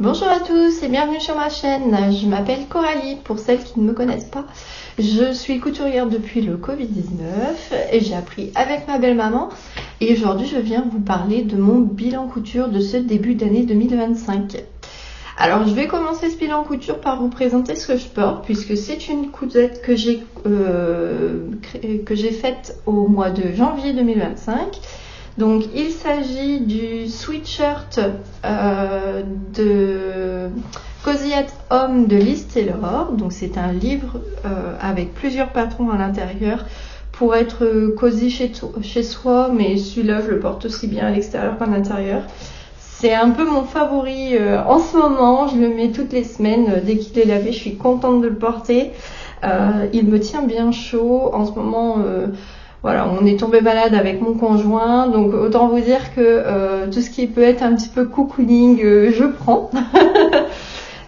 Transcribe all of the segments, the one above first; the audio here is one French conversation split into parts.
Bonjour à tous et bienvenue sur ma chaîne. Je m'appelle Coralie, pour celles qui ne me connaissent pas. Je suis couturière depuis le Covid-19 et j'ai appris avec ma belle-maman. Et aujourd'hui, je viens vous parler de mon bilan couture de ce début d'année 2025. Alors, je vais commencer ce bilan couture par vous présenter ce que je porte, puisque c'est une cousette que j'ai faite au mois de janvier 2025. Donc il s'agit du sweatshirt de Cozy at Home de Liz Taylor. Donc c'est un livre avec plusieurs patrons à l'intérieur pour être cosy chez soi, mais celui-là je le porte aussi bien à l'extérieur qu'à l'intérieur. C'est un peu mon favori en ce moment, je le mets toutes les semaines, dès qu'il est lavé je suis contente de le porter. Il me tient bien chaud en ce moment. Voilà, on est tombé malade avec mon conjoint, donc autant vous dire que tout ce qui peut être un petit peu cocooning, je prends.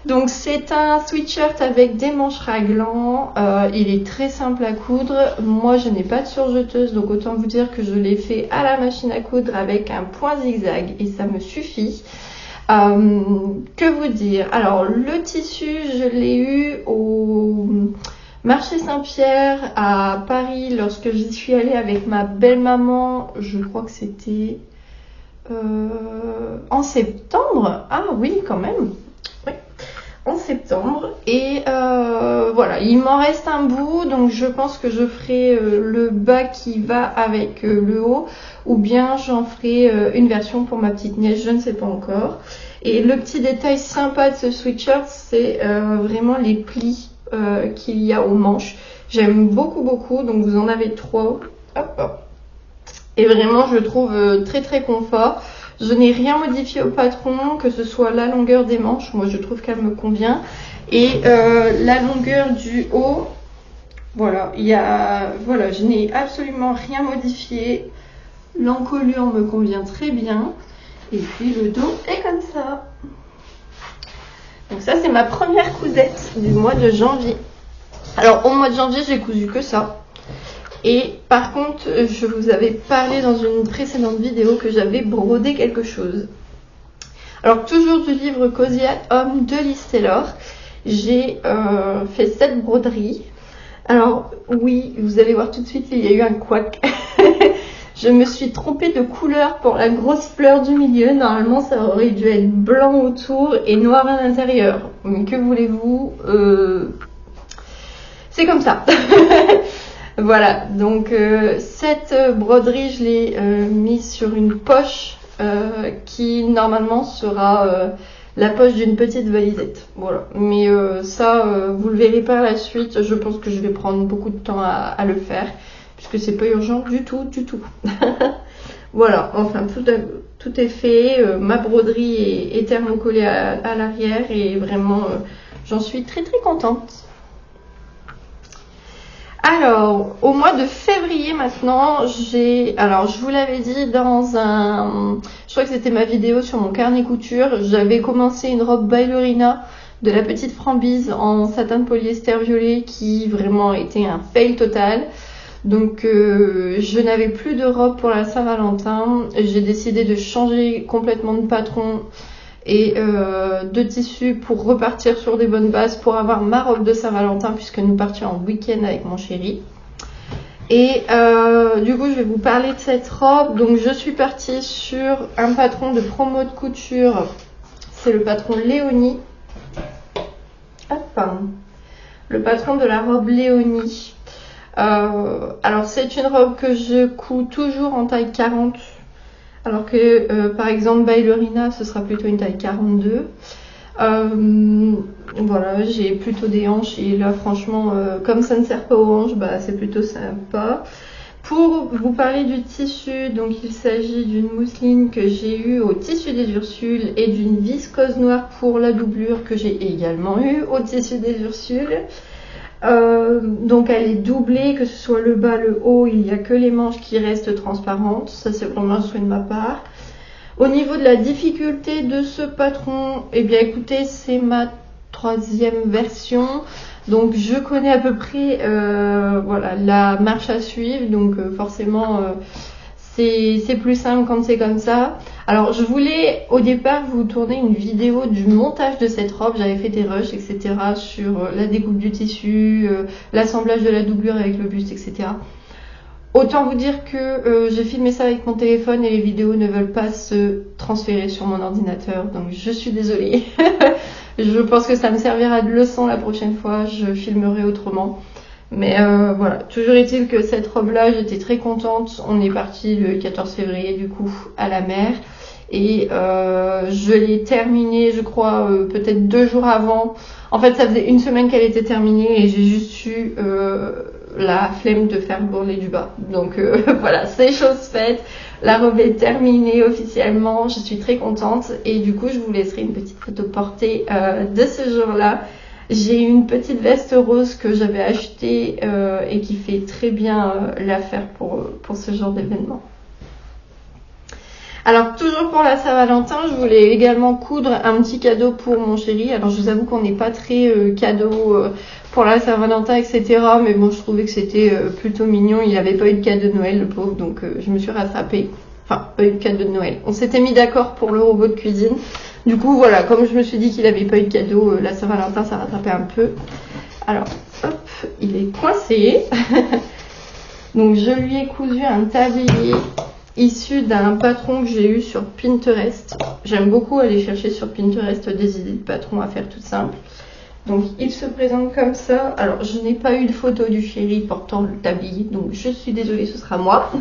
Donc c'est un sweatshirt avec des manches raglants, il est très simple à coudre. Moi je n'ai pas de surjeteuse, donc autant vous dire que je l'ai fait à la machine à coudre avec un point zigzag et ça me suffit. Que vous dire? Alors le tissu, je l'ai eu au Marché Saint-Pierre à Paris lorsque j'y suis allée avec ma belle-maman, je crois que c'était en septembre. Ah oui, quand même. Oui, en septembre. Et voilà, il m'en reste un bout, donc je pense que je ferai le bas qui va avec le haut, ou bien j'en ferai une version pour ma petite nièce, je ne sais pas encore. Et le petit détail sympa de ce sweatshirt, c'est vraiment les plis qu'il y a aux manches. J'aime beaucoup, donc vous en avez 3. Hop. Et vraiment je le trouve très confort. Je n'ai rien modifié au patron, que ce soit la longueur des manches, moi je trouve qu'elle me convient, et la longueur du haut. Voilà, je n'ai absolument rien modifié. L'encolure me convient très bien, et puis le dos est comme ça. Donc ça c'est ma première cousette du mois de janvier. Alors au mois de janvier j'ai cousu que ça. Et par contre je vous avais parlé dans une précédente vidéo que j'avais brodé quelque chose. Alors toujours du livre Cozy at Home de Liz Taylor. J'ai fait cette broderie. Alors oui, vous allez voir tout de suite, il y a eu un couac. Je me suis trompée de couleur pour la grosse fleur du milieu. Normalement, ça aurait dû être blanc autour et noir à l'intérieur. Mais que voulez-vous, c'est comme ça. Voilà, donc cette broderie, je l'ai mise sur une poche qui normalement sera la poche d'une petite valisette. Voilà, mais ça, vous le verrez par la suite. Je pense que je vais prendre beaucoup de temps à le faire, puisque c'est pas urgent du tout. Voilà, enfin tout est fait, ma broderie est thermocollée à l'arrière et vraiment j'en suis très contente. Alors au mois de février maintenant, je vous l'avais dit je crois que c'était ma vidéo sur mon carnet couture, j'avais commencé une robe ballerina de la petite Frambise en satin de polyester violet qui vraiment était un fail total. Donc je n'avais plus de robe pour la Saint-Valentin. J'ai décidé de changer complètement de patron et de tissu pour repartir sur des bonnes bases pour avoir ma robe de Saint-Valentin, puisque nous partions en week-end avec mon chéri. Et du coup je vais vous parler de cette robe. Donc je suis partie sur un patron de promo de couture. C'est le patron Léonie. Hop, le patron de la robe Léonie. Alors c'est une robe que je couds toujours en taille 40, alors que par exemple ballerina ce sera plutôt une taille 42. Voilà, j'ai plutôt des hanches et là franchement comme ça ne sert pas aux hanches, c'est plutôt sympa. Pour vous parler du tissu, donc il s'agit d'une mousseline que j'ai eue au tissu des Ursules et d'une viscose noire pour la doublure que j'ai également eue au tissu des Ursules. Donc elle est doublée, que ce soit le bas, le haut, il n'y a que les manches qui restent transparentes. Ça c'est vraiment un souhait de ma part. Au niveau de la difficulté de ce patron, eh bien écoutez, c'est ma 3e version. Donc je connais à peu près la marche à suivre. Donc forcément c'est plus simple quand c'est comme ça. Alors je voulais au départ vous tourner une vidéo du montage de cette robe, j'avais fait des rushs etc sur la découpe du tissu, l'assemblage de la doublure avec le buste etc. Autant vous dire que j'ai filmé ça avec mon téléphone et les vidéos ne veulent pas se transférer sur mon ordinateur, donc je suis désolée. Je pense que ça me servira de leçon la prochaine fois, je filmerai autrement. Mais voilà, toujours est-il que cette robe-là, j'étais très contente. On est parti le 14 février du coup à la mer. Et je l'ai terminée, je crois, peut-être 2 jours avant. En fait, ça faisait 1 semaine qu'elle était terminée et j'ai juste eu la flemme de faire bourreler du bas. Donc voilà, c'est chose faite. La robe est terminée officiellement. Je suis très contente. Et du coup, je vous laisserai une petite photo portée de ce jour-là. J'ai une petite veste rose que j'avais achetée et qui fait très bien l'affaire pour ce genre d'événement. Alors toujours pour la Saint-Valentin, je voulais également coudre un petit cadeau pour mon chéri. Alors je vous avoue qu'on n'est pas très cadeau pour la Saint-Valentin etc. Mais bon, je trouvais que c'était plutôt mignon. Il n'avait pas eu de cadeau de Noël le pauvre, donc je me suis rattrapée. Enfin, pas eu de cadeau de Noël. On s'était mis d'accord pour le robot de cuisine. Du coup, voilà, comme je me suis dit qu'il n'avait pas eu de cadeau, la Saint-Valentin, ça rattrapait un peu. Alors, hop, il est coincé. Donc, je lui ai cousu un tablier issu d'un patron que j'ai eu sur Pinterest. J'aime beaucoup aller chercher sur Pinterest des idées de patrons à faire toutes simples. Donc, il se présente comme ça. Alors, je n'ai pas eu de photo du chéri portant le tablier, donc je suis désolée, ce sera moi.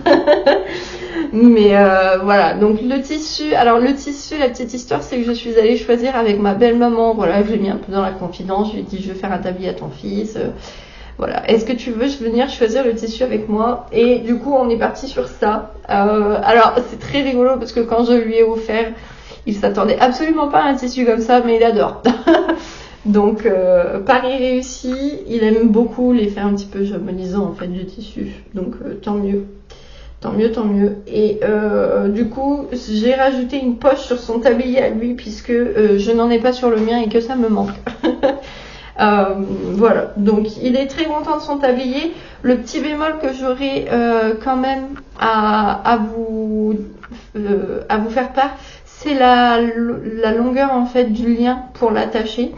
Mais voilà, donc le tissu, alors le tissu, la petite histoire, c'est que je suis allée choisir avec ma belle-maman, voilà, je l'ai mis un peu dans la confidence, je lui ai dit, je vais faire un tablier à ton fils, voilà, est-ce que tu veux venir choisir le tissu avec moi? Et du coup, on est parti sur ça. Alors, c'est très rigolo parce que quand je lui ai offert, il s'attendait absolument pas à un tissu comme ça, mais il adore. Donc, pari réussi, il aime beaucoup les faire un petit peu jamonisants en fait du tissu, donc tant mieux. Tant mieux, tant mieux. Et du coup, j'ai rajouté une poche sur son tablier à lui puisque je n'en ai pas sur le mien et que ça me manque. Voilà, donc il est très content de son tablier. Le petit bémol que j'aurais quand même à vous faire part, c'est la longueur en fait du lien pour l'attacher.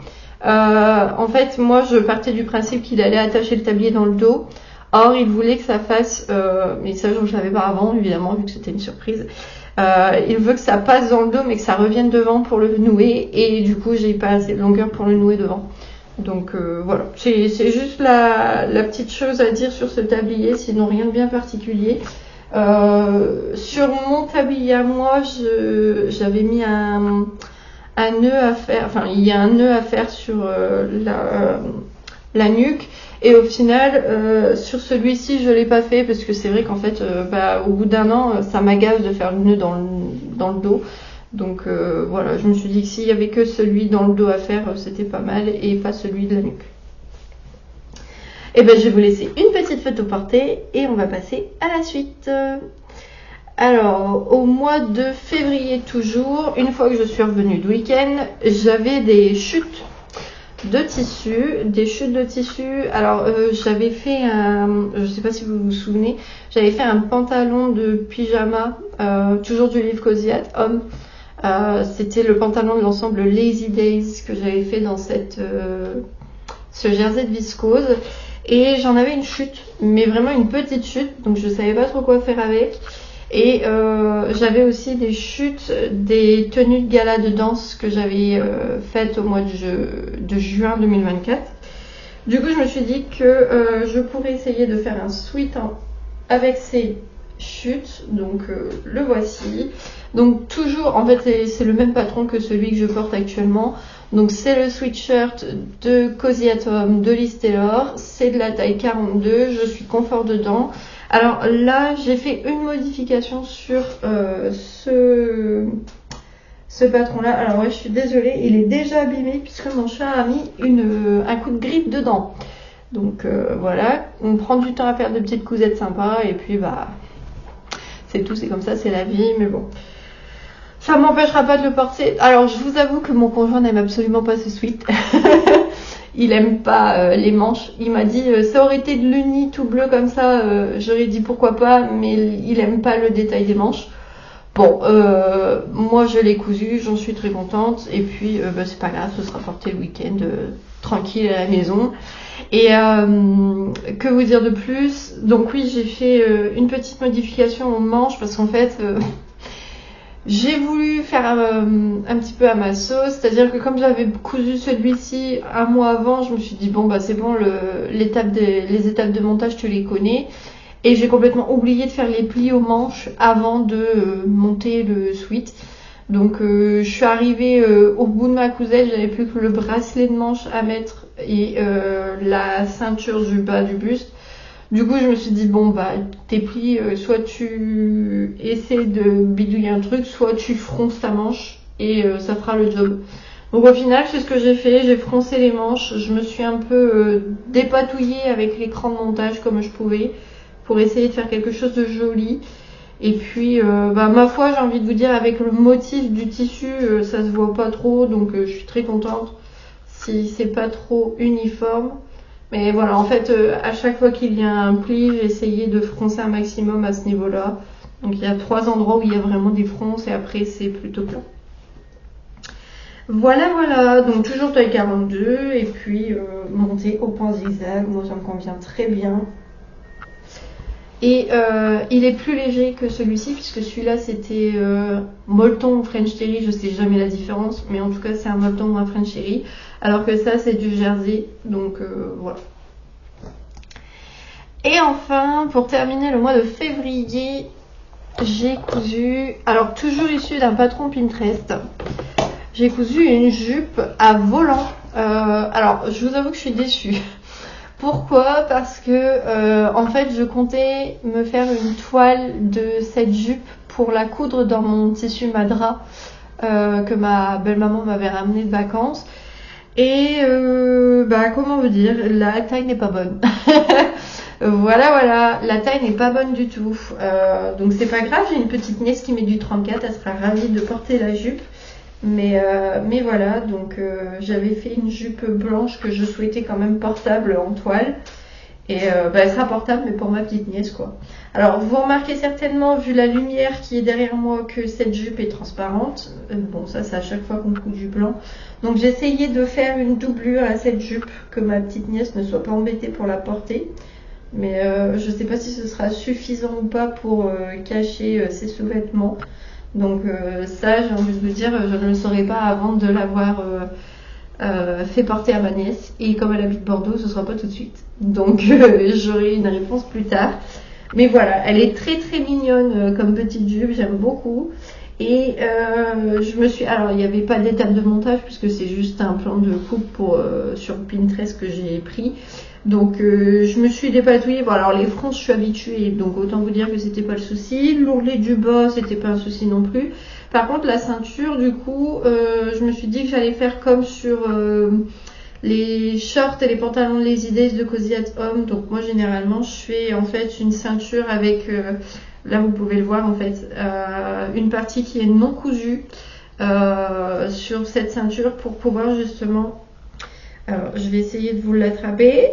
En fait, moi je partais du principe qu'il allait attacher le tablier dans le dos. Or, il voulait que ça fasse, mais ça je ne savais pas avant, évidemment, vu que c'était une surprise. Il veut que ça passe dans le dos, mais que ça revienne devant pour le nouer. Et du coup, j'ai pas assez de longueur pour le nouer devant. Donc voilà, c'est juste la petite chose à dire sur ce tablier, sinon rien de bien particulier. Sur mon tablier à moi, j'avais mis un nœud à faire, enfin il y a un nœud à faire sur la nuque. Et au final, sur celui-ci, je l'ai pas fait parce que c'est vrai qu'en fait, au bout d'1 an, ça m'agace de faire le nœud dans le dos. Donc voilà, je me suis dit que s'il y avait que celui dans le dos à faire, c'était pas mal et pas celui de la nuque. Et ben, je vais vous laisser une petite photo portée et on va passer à la suite. Alors, au mois de février toujours, une fois que je suis revenue de week-end, j'avais des chutes de tissu. Alors j'avais fait je sais pas si vous vous souvenez, j'avais fait un pantalon de pyjama, toujours du livre Cozy at Home. C'était le pantalon de l'ensemble Lazy Days que j'avais fait dans ce jersey de viscose. Et j'en avais une chute, mais vraiment une petite chute, donc je savais pas trop quoi faire avec. Et j'avais aussi des chutes des tenues de gala de danse que j'avais faites au mois de juin 2024. Du coup, je me suis dit que je pourrais essayer de faire un sweat avec ces chutes. Donc, le voici. Donc, toujours, en fait, c'est le même patron que celui que je porte actuellement. Donc, c'est le sweatshirt de Cozy at Home de Liz Taylor. C'est de la taille 42. Je suis confort dedans. Alors là, j'ai fait une modification sur ce patron-là. Alors ouais, je suis désolée, il est déjà abîmé puisque mon chat a mis un coup de grippe dedans. Donc voilà, on prend du temps à faire de petites cousettes sympas et puis c'est tout, c'est comme ça, c'est la vie, mais bon. Ça m'empêchera pas de le porter. Alors je vous avoue que mon conjoint n'aime absolument pas ce sweat. il aime pas les manches. Il m'a dit ça aurait été de l'uni tout bleu comme ça, j'aurais dit pourquoi pas, mais il aime pas le détail des manches. Bon, moi je l'ai cousu, j'en suis très contente, et puis c'est pas grave, ce sera porté le week-end tranquille à la maison. Et que vous dire de plus? Donc oui, j'ai fait une petite modification aux manches parce qu'en fait j'ai voulu faire un petit peu à ma sauce, c'est-à-dire que comme j'avais cousu celui-ci un mois avant, je me suis dit bon bah c'est bon, les étapes de montage tu les connais. Et j'ai complètement oublié de faire les plis aux manches avant de monter le sweat. Donc je suis arrivée au bout de ma cousette, j'avais plus que le bracelet de manche à mettre et la ceinture du bas du buste. Du coup je me suis dit bon bah tes plis, soit tu essaies de bidouiller un truc, soit tu fronces ta manche et ça fera le job. Donc au final c'est ce que j'ai fait, j'ai froncé les manches, je me suis un peu dépatouillée avec l'écran de montage comme je pouvais, pour essayer de faire quelque chose de joli. Et puis ma foi, j'ai envie de vous dire, avec le motif du tissu, ça se voit pas trop, donc je suis très contente si c'est pas trop uniforme. Mais voilà, en fait à chaque fois qu'il y a un pli, j'ai essayé de froncer un maximum à ce niveau là. Donc il y a 3 endroits où il y a vraiment des fronces et après c'est plutôt plat. Voilà, donc toujours taille 42 et puis monter au point zigzag, moi ça me convient très bien. Et il est plus léger que celui-ci puisque celui-là c'était molleton ou French terry, je sais jamais la différence, mais en tout cas c'est un molleton ou un French terry, alors que ça c'est du jersey, donc voilà. Et enfin, pour terminer le mois de février, j'ai cousu, alors toujours issu d'un patron Pinterest, j'ai cousu une jupe à volant. Alors je vous avoue que je suis déçue. Pourquoi? Parce que en fait je comptais me faire une toile de cette jupe pour la coudre dans mon tissu madras que ma belle-maman m'avait ramené de vacances. Et comment vous dire, la taille n'est pas bonne. Voilà, la taille n'est pas bonne du tout. Donc c'est pas grave, j'ai une petite nièce qui met du 34, elle sera ravie de porter la jupe. Mais voilà, donc j'avais fait une jupe blanche que je souhaitais quand même portable en toile. Et elle sera portable, mais pour ma petite nièce, quoi. Alors, vous remarquez certainement, vu la lumière qui est derrière moi, que cette jupe est transparente. Bon, ça, c'est à chaque fois qu'on coud du blanc. Donc, j'ai essayé de faire une doublure à cette jupe, que ma petite nièce ne soit pas embêtée pour la porter. Mais je sais pas si ce sera suffisant ou pas pour cacher ses sous-vêtements. Donc ça, j'ai envie de vous dire, je ne le saurais pas avant de l'avoir fait porter à ma nièce. Et comme elle habite Bordeaux, ce sera pas tout de suite. Donc j'aurai une réponse plus tard. Mais voilà, elle est très très mignonne comme petite jupe, j'aime beaucoup. Et je me suis... Alors il n'y avait pas d'étape de montage puisque c'est juste un plan de coupe sur Pinterest que j'ai pris. Donc je me suis dépatouillée. Bon, alors les fronces je suis habituée, donc autant vous dire que c'était pas le souci. L'ourlet du bas c'était pas un souci non plus. Par contre la ceinture, du coup je me suis dit que j'allais faire comme sur les shorts et les pantalons Lazy Days de Cozy at Home. Donc moi généralement je fais en fait une ceinture avec là vous pouvez le voir en fait une partie qui est non cousue sur cette ceinture pour pouvoir justement, alors je vais essayer de vous l'attraper,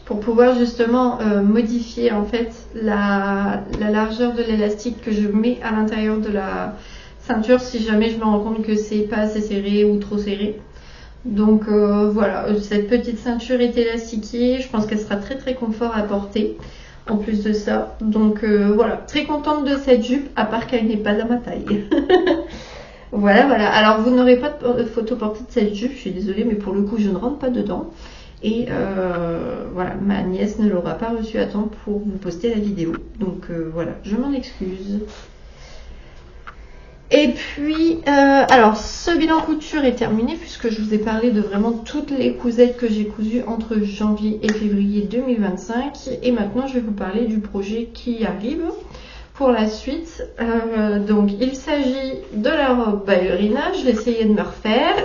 pour pouvoir justement modifier en fait la largeur de l'élastique que je mets à l'intérieur de la ceinture si jamais je me rends compte que c'est pas assez serré ou trop serré. Donc voilà, cette petite ceinture est élastiquée, je pense qu'elle sera très très confort à porter en plus de ça. Donc voilà, très contente de cette jupe, à part qu'elle n'est pas à ma taille. Voilà. Alors vous n'aurez pas de photo portée de cette jupe, je suis désolée, mais pour le coup je ne rentre pas dedans. Et voilà, ma nièce ne l'aura pas reçue à temps pour vous poster la vidéo. Donc voilà, je m'en excuse. Et puis, alors ce bilan couture est terminé puisque je vous ai parlé de vraiment toutes les cousettes que j'ai cousues entre janvier et février 2025. Et maintenant, je vais vous parler du projet qui arrive pour la suite. Donc, il s'agit de la robe ballerina. Je vais essayer de me refaire.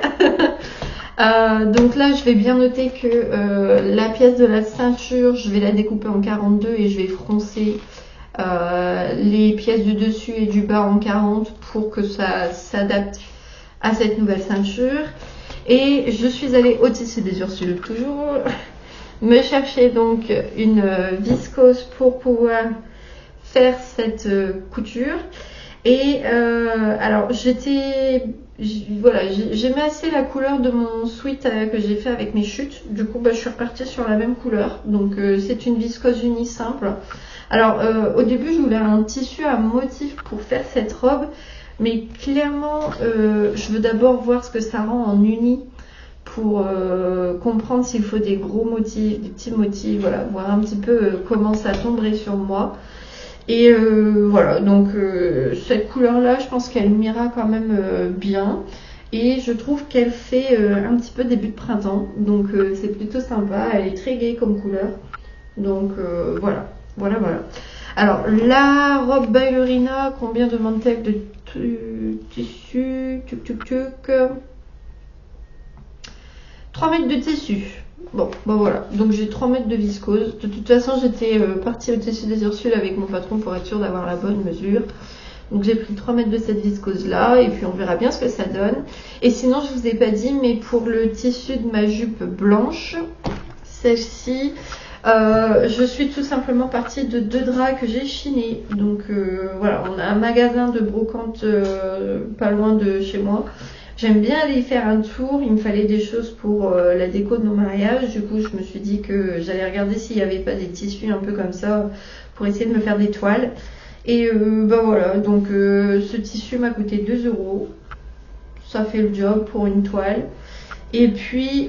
Donc là, je vais bien noter que la pièce de la ceinture, je vais la découper en 42 et je vais froncer les pièces du dessus et du bas en 40 pour que ça s'adapte à cette nouvelle ceinture. Et je suis allée au tissu des Ursules toujours me chercher donc une viscose pour pouvoir faire cette couture. Et alors voilà, j'aimais assez la couleur de mon sweat que j'ai fait avec mes chutes. Du coup, je suis repartie sur la même couleur. Donc c'est une viscose uni simple. Alors au début, je voulais un tissu à motif pour faire cette robe. Mais clairement, je veux d'abord voir ce que ça rend en uni pour comprendre s'il faut des gros motifs, des petits motifs, voilà, voir un petit peu comment ça tomberait sur moi. Et voilà, donc cette couleur-là, je pense qu'elle m'ira quand même bien. Et je trouve qu'elle fait un petit peu début de printemps. Donc c'est plutôt sympa, elle est très gaie comme couleur. Donc voilà. Alors, la robe ballerina, combien demande-t-elle de tissu? 3 mètres de tissu. Bon, voilà. Donc j'ai 3 mètres de viscose. De toute façon, j'étais partie au tissu des Ursules avec mon patron pour être sûre d'avoir la bonne mesure. Donc j'ai pris 3 mètres de cette viscose-là et puis on verra bien ce que ça donne. Et sinon, je vous ai pas dit, mais pour le tissu de ma jupe blanche, celle-ci, je suis tout simplement partie de 2 draps que j'ai chinés. Donc voilà, on a un magasin de brocante pas loin de chez moi. J'aime bien aller faire un tour, il me fallait des choses pour la déco de nos mariages. Du coup, je me suis dit que j'allais regarder s'il n'y avait pas des tissus un peu comme ça pour essayer de me faire des toiles. Et voilà, donc ce tissu m'a coûté 2 €. Ça fait le job pour une toile. Et puis,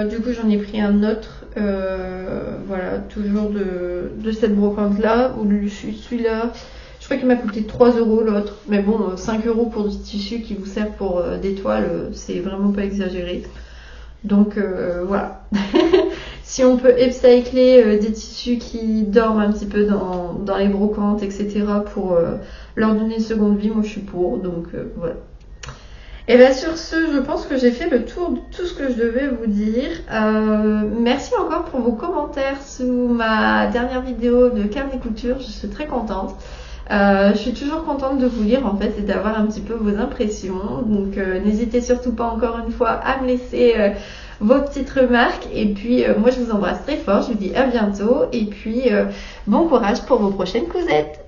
du coup, j'en ai pris un autre, voilà, toujours de cette brocante-là, ou celui-là. Je crois qu'il m'a coûté 3 € l'autre. Mais bon, 5 € pour du tissu qui vous sert pour des toiles, c'est vraiment pas exagéré. Donc voilà. Si on peut upcycler des tissus qui dorment un petit peu dans les brocantes, etc. pour leur donner une seconde vie, moi je suis pour. Donc voilà. Et bien sur ce, je pense que j'ai fait le tour de tout ce que je devais vous dire. Merci encore pour vos commentaires sous ma dernière vidéo de carnet couture. Je suis très contente. Je suis toujours contente de vous lire en fait et d'avoir un petit peu vos impressions. Donc n'hésitez surtout pas encore une fois à me laisser vos petites remarques. Et puis moi je vous embrasse très fort. Je vous dis à bientôt. Et puis bon courage pour vos prochaines cousettes.